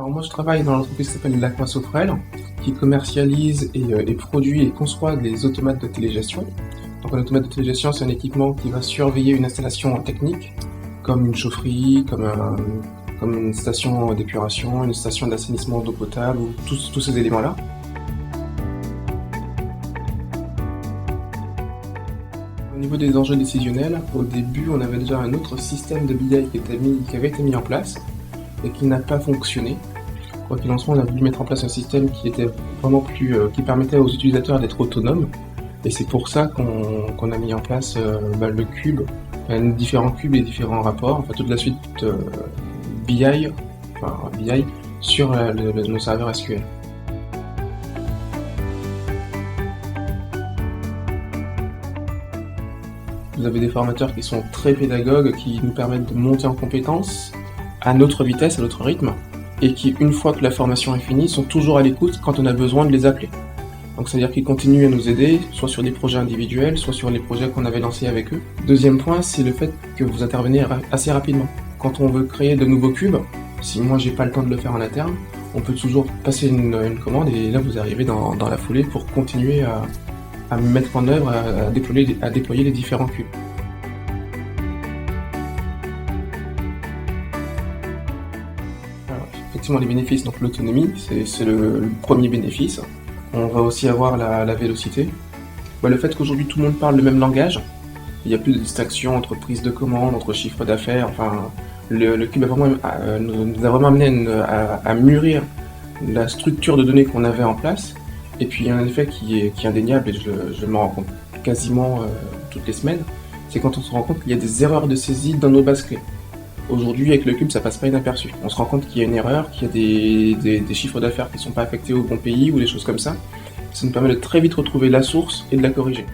Alors moi je travaille dans l'entreprise qui s'appelle Lacroix Sofrel, qui commercialise et produit et conçoit des automates de télégestion. Donc un automate de télégestion, c'est un équipement qui va surveiller une installation technique, comme une chaufferie, comme une station d'épuration, une station d'assainissement d'eau potable, ou tous ces éléments-là. Au niveau des enjeux décisionnels, au début on avait déjà un autre système de BI qui avait été mis en place et qui n'a pas fonctionné. Quoi qu'il en soit, on a voulu mettre en place un système qui était vraiment qui permettait aux utilisateurs d'être autonomes. Et c'est pour ça qu'on a mis en place le cube, différents cubes et différents rapports, enfin toute la suite BI, sur nos serveurs SQL. Vous avez des formateurs qui sont très pédagogues, qui nous permettent de monter en compétences à notre vitesse, à notre rythme, et qui, une fois que la formation est finie, sont toujours à l'écoute quand on a besoin de les appeler. Donc c'est-à-dire qu'ils continuent à nous aider, soit sur des projets individuels, soit sur les projets qu'on avait lancés avec eux. Deuxième point, c'est le fait que vous intervenez assez rapidement. Quand on veut créer de nouveaux cubes, si moi j'ai pas le temps de le faire en interne, on peut toujours passer une commande et là vous arrivez dans la foulée pour continuer à mettre en œuvre, à déployer les différents cubes. Alors, effectivement les bénéfices, donc l'autonomie, c'est le premier bénéfice. On va aussi avoir la vélocité. Le fait qu'aujourd'hui tout le monde parle le même langage, il n'y a plus de distinction entre prise de commande, entre chiffre d'affaires, enfin le cube nous a vraiment amené à mûrir la structure de données qu'on avait en place. Et puis il y a un effet qui est indéniable, et je m'en rends compte quasiment toutes les semaines, c'est quand on se rend compte qu'il y a des erreurs de saisie dans nos bases clés. Aujourd'hui, avec le cube, ça passe pas inaperçu. On se rend compte qu'il y a une erreur, qu'il y a des chiffres d'affaires qui ne sont pas affectés au bon pays ou des choses comme ça. Ça nous permet de très vite retrouver la source et de la corriger.